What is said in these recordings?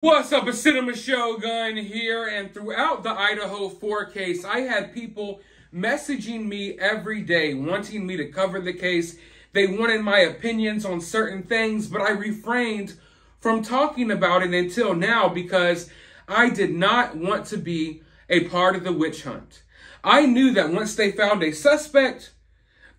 What's up, a Cinema Shogun here, and throughout the Idaho 4 case, I had people messaging me every day, wanting me to cover the case. They wanted my opinions on certain things, but I refrained from talking about it until now because I did not want to be a part of the witch hunt. I knew that once they found a suspect,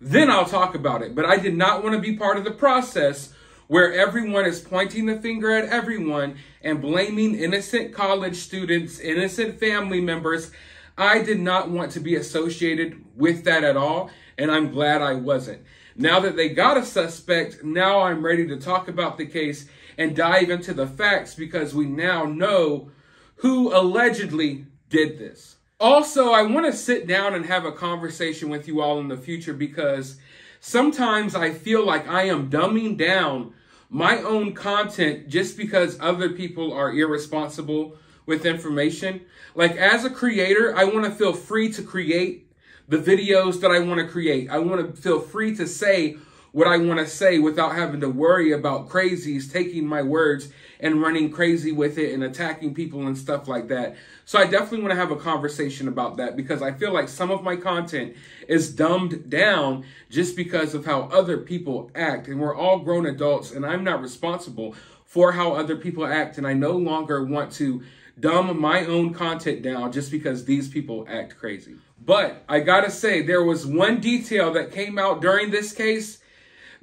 then I'll talk about it, but I did not want to be part of the process where everyone is pointing the finger at everyone and blaming innocent college students, innocent family members. I did not want to be associated with that at all, and I'm glad I wasn't. Now that they got a suspect, now I'm ready to talk about the case and dive into the facts because we now know who allegedly did this. Also, I want to sit down and have a conversation with you all in the future because sometimes I feel like I am dumbing down my own content just because other people are irresponsible with information. Like, as a creator, I want to feel free to create the videos that I want to create. I want to feel free to say what I want to say without having to worry about crazies taking my words and running crazy with it and attacking people and stuff like that. So I definitely want to have a conversation about that because I feel like some of my content is dumbed down just because of how other people act. And we're all grown adults and I'm not responsible for how other people act. And I no longer want to dumb my own content down just because these people act crazy. But I gotta say, there was one detail that came out during this case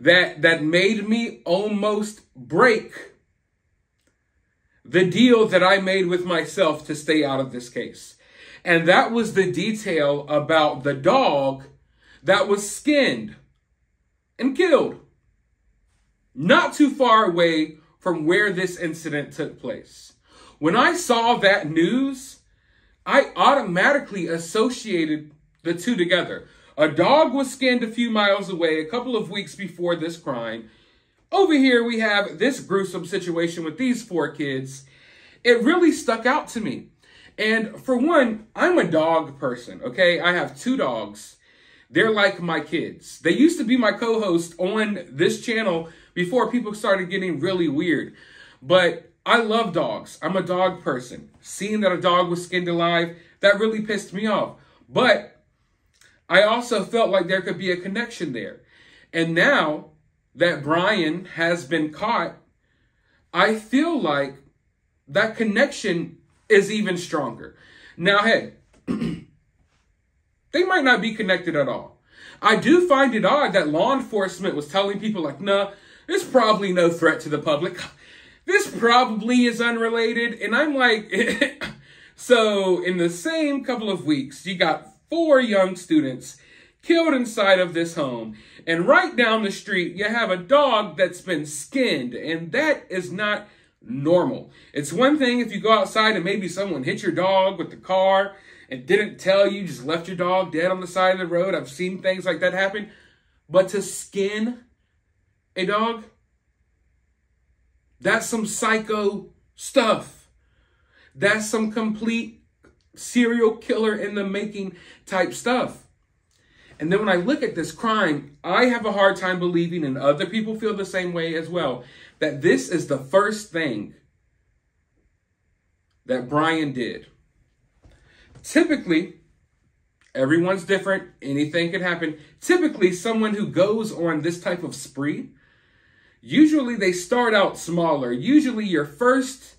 that made me almost break the deal that I made with myself to stay out of this case. And that was the detail about the dog that was skinned and killed not too far away from where this incident took place. When I saw that news, I automatically associated the two together. A dog was skinned a few miles away a couple of weeks before this crime. Over here, we have this gruesome situation with these 4 kids. It really stuck out to me. And for one, I'm a dog person, okay? I have 2 dogs. They're like my kids. They used to be my co-host on this channel before people started getting really weird. But I love dogs. I'm a dog person. Seeing that a dog was skinned alive, that really pissed me off. But I also felt like there could be a connection there. And now that Brian has been caught, I feel like that connection is even stronger. Now, hey, they might not be connected at all. I do find it odd that law enforcement was telling people like, nah, there's probably no threat to the public. This probably is unrelated. And I'm like, so in the same couple of weeks, you got 4 young students killed inside of this home. And right down the street, you have a dog that's been skinned. And that is not normal. It's one thing if you go outside and maybe someone hit your dog with the car and didn't tell you, just left your dog dead on the side of the road. I've seen things like that happen. But to skin a dog, that's some psycho stuff. That's some complete serial killer in the making type stuff. And then when I look at this crime, I have a hard time believing, and other people feel the same way as well, that this is the first thing that Brian did. Typically, everyone's different. Anything can happen. Typically, someone who goes on this type of spree, usually they start out smaller. Usually your first,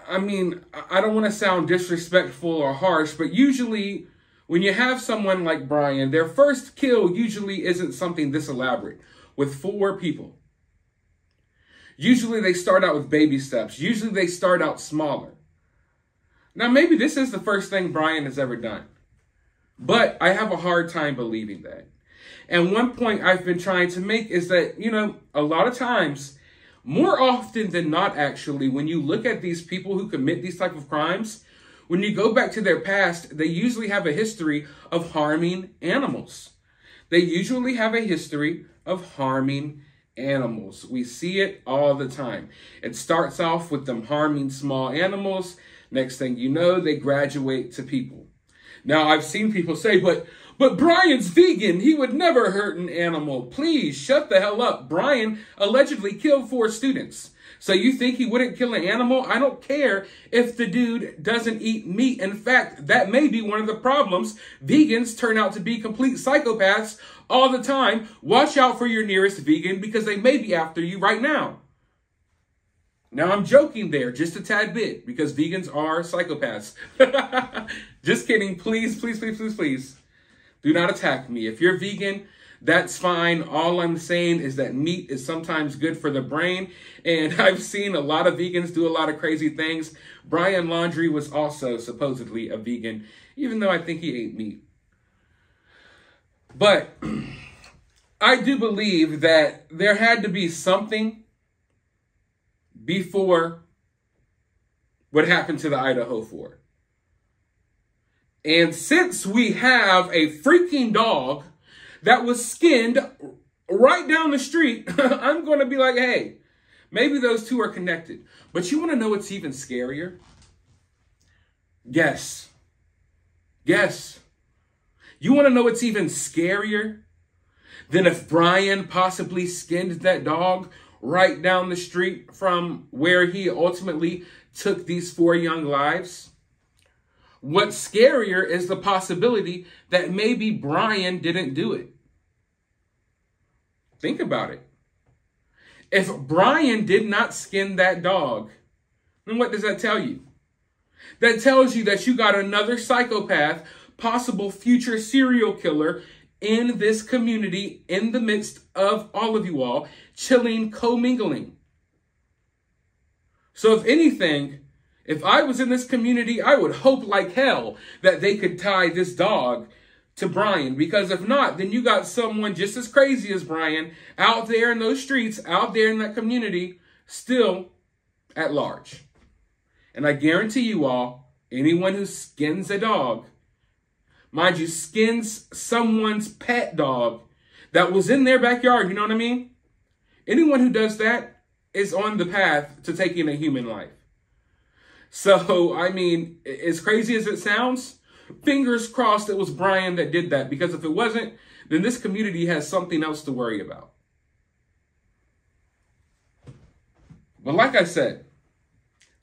I don't want to sound disrespectful or harsh, but usually when you have someone like Brian, their first kill usually isn't something this elaborate with 4 people. Usually they start out with baby steps. Usually they start out smaller. Now, maybe this is the first thing Brian has ever done, but I have a hard time believing that. And one point I've been trying to make is that, a lot of times, more often than not, actually, when you look at these people who commit these type of crimes, when you go back to their past, they usually have a history of harming animals. They usually have a history of harming animals. We see it all the time. It starts off with them harming small animals. Next thing you know, they graduate to people. Now, I've seen people say, but Brian's vegan. He would never hurt an animal. Please shut the hell up. Brian allegedly killed 4 students. So you think he wouldn't kill an animal? I don't care if the dude doesn't eat meat. In fact, that may be one of the problems. Vegans turn out to be complete psychopaths all the time. Watch out for your nearest vegan because they may be after you right now. Now, I'm joking there just a tad bit because vegans are psychopaths. Just kidding. Please, please, please, please, please do not attack me. If you're vegan, that's fine. All I'm saying is that meat is sometimes good for the brain. And I've seen a lot of vegans do a lot of crazy things. Brian Laundrie was also supposedly a vegan, even though I think he ate meat. But I do believe that there had to be something before what happened to the Idaho 4. And since we have a freaking dog that was skinned right down the street, I'm going to be like, hey, maybe those two are connected. But you want to know what's even scarier? Guess. Guess. You want to know what's even scarier than if Brian possibly skinned that dog right down the street from where he ultimately took these 4 young lives? What's scarier is the possibility that maybe Brian didn't do it. Think about it. If Brian did not skin that dog, then what does that tell you? That tells you that you got another psychopath, possible future serial killer in this community, in the midst of all of you all, chilling, commingling. So if anything, if I was in this community, I would hope like hell that they could tie this dog to Brian. Because if not, then you got someone just as crazy as Brian out there in those streets, out there in that community, still at large. And I guarantee you all, anyone who skins a dog, mind you, skins someone's pet dog that was in their backyard, you know what I mean? Anyone who does that is on the path to taking a human life. So, I mean, as crazy as it sounds, fingers crossed it was Brian that did that. Because if it wasn't, then this community has something else to worry about. But like I said,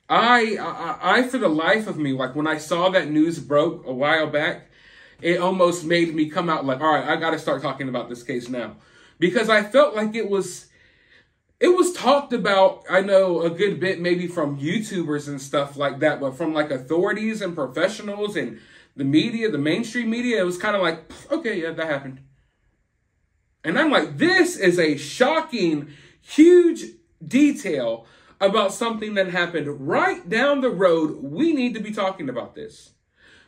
I for the life of me, like when I saw that news broke a while back, it almost made me come out like, all right, I got to start talking about this case now. Because I felt like it was talked about, I know, a good bit maybe from YouTubers and stuff like that, but from like authorities and professionals and the media, the mainstream media, it was kind of like, okay, yeah, that happened. And I'm like, this is a shocking, huge detail about something that happened right down the road. We need to be talking about this.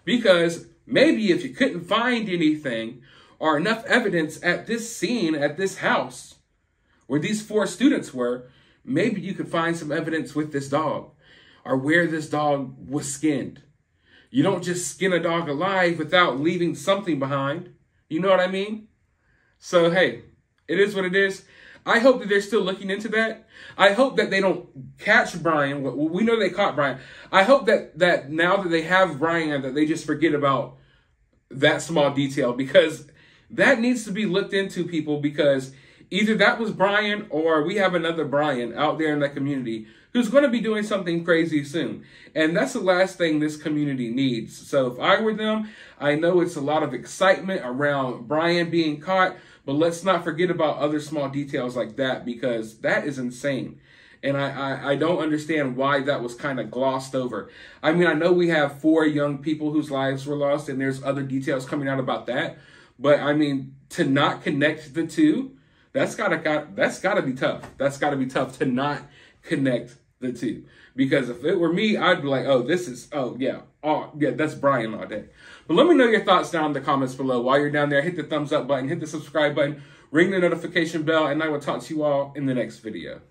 Because maybe if you couldn't find anything or enough evidence at this scene, at this house, where these 4 students were, maybe you could find some evidence with this dog or where this dog was skinned. You don't just skin a dog alive without leaving something behind. You know what I mean? So, hey, it is what it is. I hope that they're still looking into that. I hope that they don't catch Brian. We know they caught Brian. I hope that now that they have Brian, that they just forget about that small detail, because that needs to be looked into, people, because either that was Brian or we have another Brian out there in that community who's going to be doing something crazy soon. And that's the last thing this community needs. So if I were them, I know it's a lot of excitement around Brian being caught, but let's not forget about other small details like that, because that is insane. And I don't understand why that was kind of glossed over. I mean, I know we have 4 young people whose lives were lost, and there's other details coming out about that. But I mean, to not connect the two, that's gotta be tough. That's gotta be tough to not connect the two. Because if it were me, I'd be like, oh yeah, that's Brian all day. But let me know your thoughts down in the comments below. While you're down there, hit the thumbs up button, hit the subscribe button, ring the notification bell, and I will talk to you all in the next video.